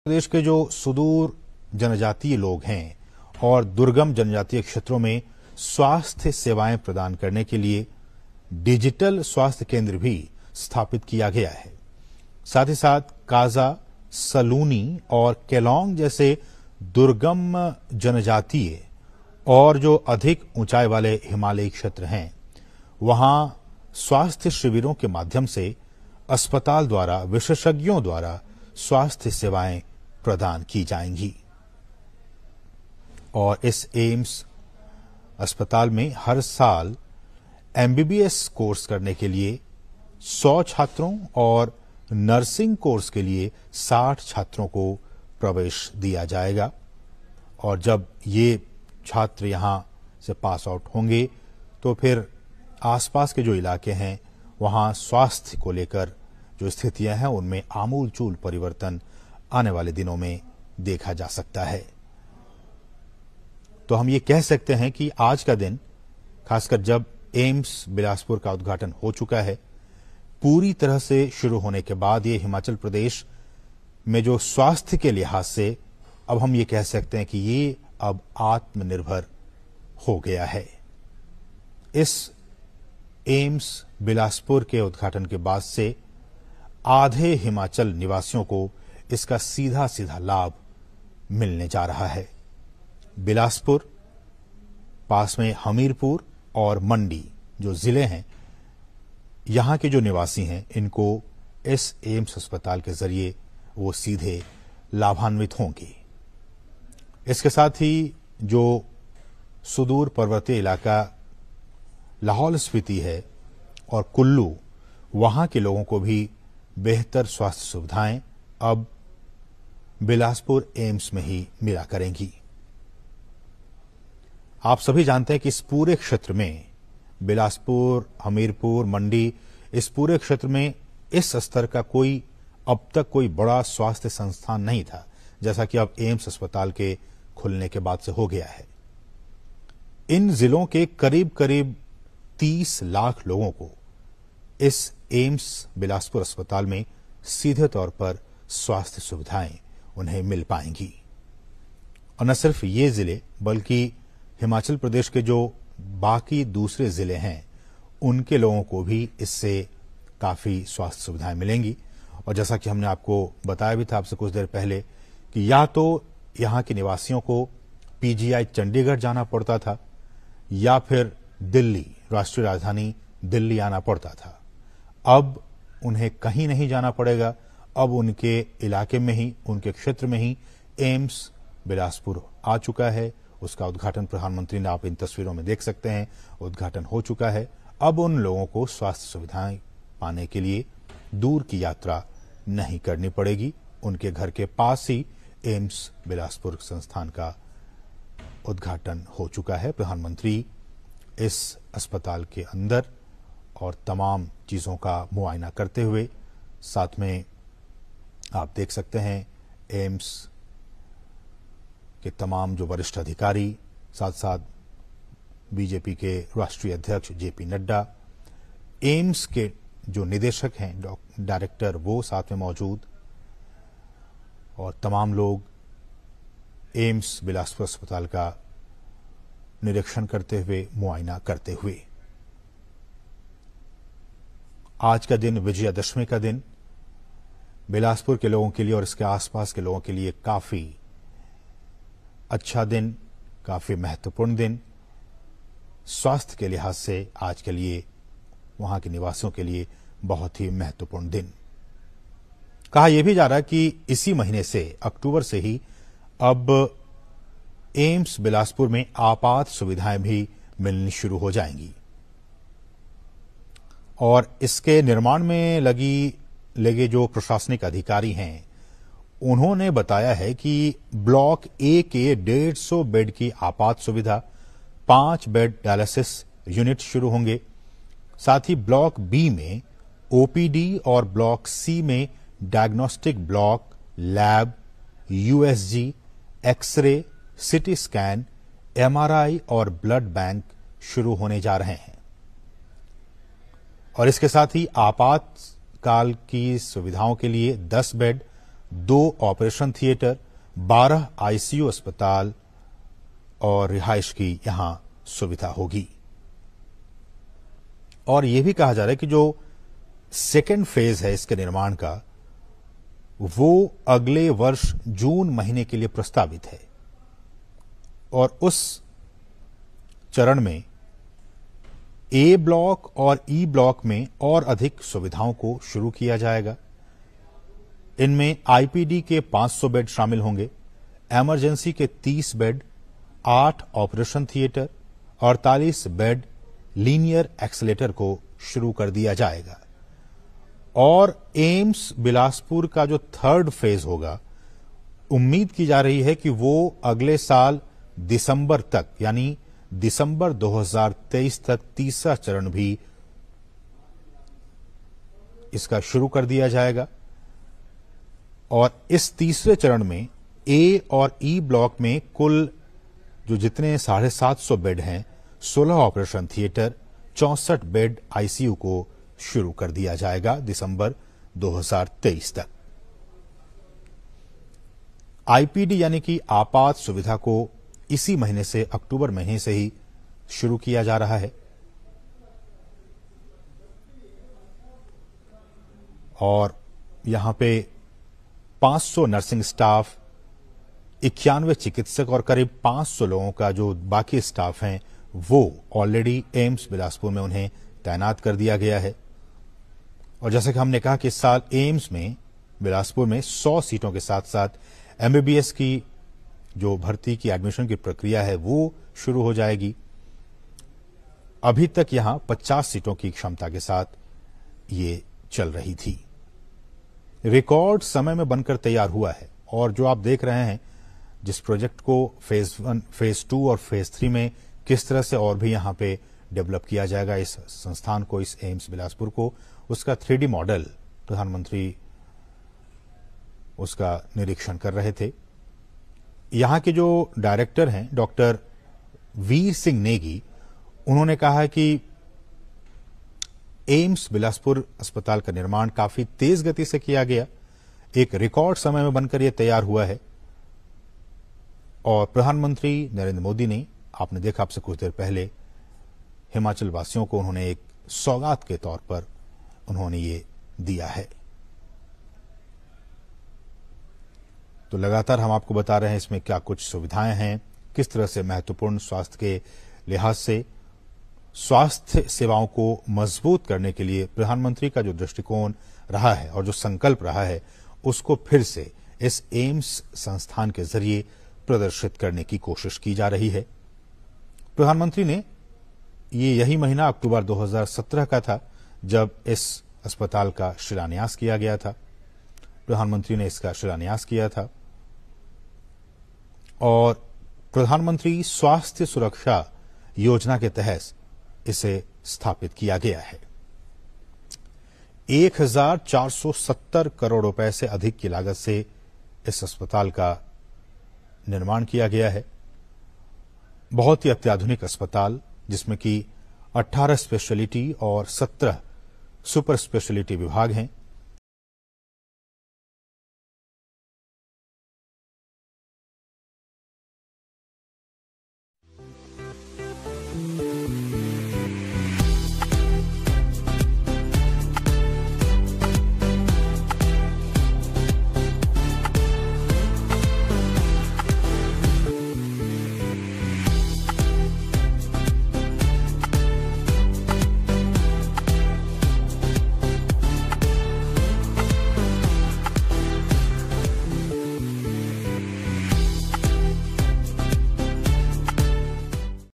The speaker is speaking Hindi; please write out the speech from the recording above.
प्रदेश के जो सुदूर जनजातीय लोग हैं और दुर्गम जनजातीय क्षेत्रों में स्वास्थ्य सेवाएं प्रदान करने के लिए डिजिटल स्वास्थ्य केंद्र भी स्थापित किया गया है। साथ ही साथ काजा, सलूनी और केलोंग जैसे दुर्गम जनजातीय और जो अधिक ऊंचाई वाले हिमालयी क्षेत्र हैं, वहां स्वास्थ्य शिविरों के माध्यम से अस्पताल द्वारा विशेषज्ञों द्वारा स्वास्थ्य सेवाएं प्रदान की जाएंगी। और इस एम्स अस्पताल में हर साल एमबीबीएस कोर्स करने के लिए 100 छात्रों और नर्सिंग कोर्स के लिए 60 छात्रों को प्रवेश दिया जाएगा। और जब ये छात्र यहां से पास आउट होंगे तो फिर आसपास के जो इलाके हैं वहां स्वास्थ्य को लेकर जो स्थितियां हैं उनमें आमूलचूल परिवर्तन आने वाले दिनों में देखा जा सकता है। तो हम ये कह सकते हैं कि आज का दिन, खासकर जब एम्स बिलासपुर का उद्घाटन हो चुका है, पूरी तरह से शुरू होने के बाद ये हिमाचल प्रदेश में जो स्वास्थ्य के लिहाज से अब हम ये कह सकते हैं कि ये अब आत्मनिर्भर हो गया है। इस एम्स बिलासपुर के उद्घाटन के बाद से आधे हिमाचल निवासियों को इसका सीधा सीधा लाभ मिलने जा रहा है। बिलासपुर, पास में हमीरपुर और मंडी जो जिले हैं, यहां के जो निवासी हैं, इनको इस एम्स अस्पताल के जरिए वो सीधे लाभान्वित होंगे। इसके साथ ही जो सुदूर पर्वतीय इलाका लाहौल स्पीति है और कुल्लू, वहां के लोगों को भी बेहतर स्वास्थ्य सुविधाएं अब बिलासपुर एम्स में ही मिला करेंगी। आप सभी जानते हैं कि इस पूरे क्षेत्र में, बिलासपुर, हमीरपुर, मंडी, इस पूरे क्षेत्र में इस स्तर का कोई अब तक कोई बड़ा स्वास्थ्य संस्थान नहीं था, जैसा कि अब एम्स अस्पताल के खुलने के बाद से हो गया है। इन जिलों के करीब करीब 30 लाख लोगों को इस एम्स बिलासपुर अस्पताल में सीधे तौर पर स्वास्थ्य सुविधाएं उन्हें मिल पाएंगी। और न सिर्फ ये जिले, बल्कि हिमाचल प्रदेश के जो बाकी दूसरे जिले हैं, उनके लोगों को भी इससे काफी स्वास्थ्य सुविधाएं मिलेंगी। और जैसा कि हमने आपको बताया भी था आपसे कुछ देर पहले कि या तो यहां के निवासियों को पीजीआई चंडीगढ़ जाना पड़ता था या फिर दिल्ली, राष्ट्रीय राजधानी दिल्ली आना पड़ता था। अब उन्हें कहीं नहीं जाना पड़ेगा। अब उनके इलाके में ही, उनके क्षेत्र में ही एम्स बिलासपुर आ चुका है। उसका उद्घाटन प्रधानमंत्री ने, आप इन तस्वीरों में देख सकते हैं, उद्घाटन हो चुका है। अब उन लोगों को स्वास्थ्य सुविधाएं पाने के लिए दूर की यात्रा नहीं करनी पड़ेगी। उनके घर के पास ही एम्स बिलासपुर संस्थान का उद्घाटन हो चुका है। प्रधानमंत्री इस अस्पताल के अंदर और तमाम चीजों का मुआयना करते हुए, साथ में आप देख सकते हैं एम्स के तमाम जो वरिष्ठ अधिकारी, साथ साथ बीजेपी के राष्ट्रीय अध्यक्ष जेपी नड्डा, एम्स के जो निदेशक हैं, डायरेक्टर, वो साथ में मौजूद, और तमाम लोग एम्स बिलासपुर अस्पताल का निरीक्षण करते हुए, मुआयना करते हुए। आज का दिन, विजयादशमी का दिन, बिलासपुर के लोगों के लिए और इसके आसपास के लोगों के लिए काफी अच्छा दिन, काफी महत्वपूर्ण दिन, स्वास्थ्य के लिहाज से आज के लिए, वहां के निवासियों के लिए बहुत ही महत्वपूर्ण दिन। कहा यह भी जा रहा है कि इसी महीने से, अक्टूबर से ही अब एम्स बिलासपुर में आपात सुविधाएं भी मिलनी शुरू हो जाएंगी। और इसके निर्माण में लगे जो प्रशासनिक अधिकारी हैं, उन्होंने बताया है कि ब्लॉक ए के 150 बेड की आपात सुविधा, 5 बेड डायलिसिस यूनिट शुरू होंगे। साथ ही ब्लॉक बी में ओपीडी और ब्लॉक सी में diagnostic block, lab, USG, x-ray, CT scan, MRI और ब्लड बैंक शुरू होने जा रहे हैं। और इसके साथ ही आपातकाल की सुविधाओं के लिए 10 बेड, 2 ऑपरेशन थिएटर, 12 आईसीयू अस्पताल और रिहाइश की यहां सुविधा होगी। और यह भी कहा जा रहा है कि जो सेकेंड फेज है इसके निर्माण का, वो अगले वर्ष जून महीने के लिए प्रस्तावित है और उस चरण में ए ब्लॉक और ई ब्लॉक में और अधिक सुविधाओं को शुरू किया जाएगा। इनमें आईपीडी के 500 बेड शामिल होंगे, इमरजेंसी के 30 bed, 8 operation theatre, 48 bed linear accelerator को शुरू कर दिया जाएगा। और एम्स बिलासपुर का जो थर्ड फेज होगा, उम्मीद की जा रही है कि वो अगले साल दिसंबर तक, यानी दिसंबर 2023 तक तीसरा चरण भी इसका शुरू कर दिया जाएगा। और इस तीसरे चरण में ए और ई ब्लॉक में कुल जो जितने 750 बेड हैं, 16 ऑपरेशन थिएटर, 64 बेड आईसीयू को शुरू कर दिया जाएगा दिसंबर 2023 तक। आईपीडी यानी कि आपात सुविधा को इसी महीने से, अक्टूबर महीने से ही शुरू किया जा रहा है। और यहां पे 500 नर्सिंग स्टाफ, 91 चिकित्सक और करीब 500 लोगों का जो बाकी स्टाफ हैं, वो ऑलरेडी एम्स बिलासपुर में उन्हें तैनात कर दिया गया है। और जैसे कि हमने कहा कि इस साल एम्स में बिलासपुर में 100 सीटों के साथ साथ एमबीबीएस की जो भर्ती की एडमिशन की प्रक्रिया है वो शुरू हो जाएगी। अभी तक यहां 50 सीटों की क्षमता के साथ ये चल रही थी। रिकॉर्ड समय में बनकर तैयार हुआ है। और जो आप देख रहे हैं, जिस प्रोजेक्ट को फेज 1, फेज 2 और फेज 3 में किस तरह से और भी यहां पे डेवलप किया जाएगा इस संस्थान को, इस एम्स बिलासपुर को, उसका 3D मॉडल प्रधानमंत्री उसका निरीक्षण कर रहे थे। यहां के जो डायरेक्टर हैं डॉक्टर वीर सिंह नेगी, उन्होंने कहा है कि एम्स बिलासपुर अस्पताल का निर्माण काफी तेज गति से किया गया, एक रिकॉर्ड समय में बनकर यह तैयार हुआ है। और प्रधानमंत्री नरेंद्र मोदी ने, आपने देखा आपसे कुछ देर पहले, हिमाचल वासियों को उन्होंने एक सौगात के तौर पर उन्होंने ये दिया है। तो लगातार हम आपको बता रहे हैं इसमें क्या कुछ सुविधाएं हैं, किस तरह से महत्वपूर्ण स्वास्थ्य के लिहाज से स्वास्थ्य सेवाओं को मजबूत करने के लिए प्रधानमंत्री का जो दृष्टिकोण रहा है और जो संकल्प रहा है, उसको फिर से इस एम्स संस्थान के जरिए प्रदर्शित करने की कोशिश की जा रही है। प्रधानमंत्री ने यही महीना अक्टूबर 2017 का था जब इस अस्पताल का शिलान्यास किया गया था। प्रधानमंत्री ने इसका शिलान्यास किया था और प्रधानमंत्री स्वास्थ्य सुरक्षा योजना के तहत इसे स्थापित किया गया है। 1470 करोड़ रुपए से अधिक की लागत से इस अस्पताल का निर्माण किया गया है। बहुत ही अत्याधुनिक अस्पताल, जिसमें कि 18 स्पेशलिटी और 17 सुपर स्पेशलिटी विभाग हैं।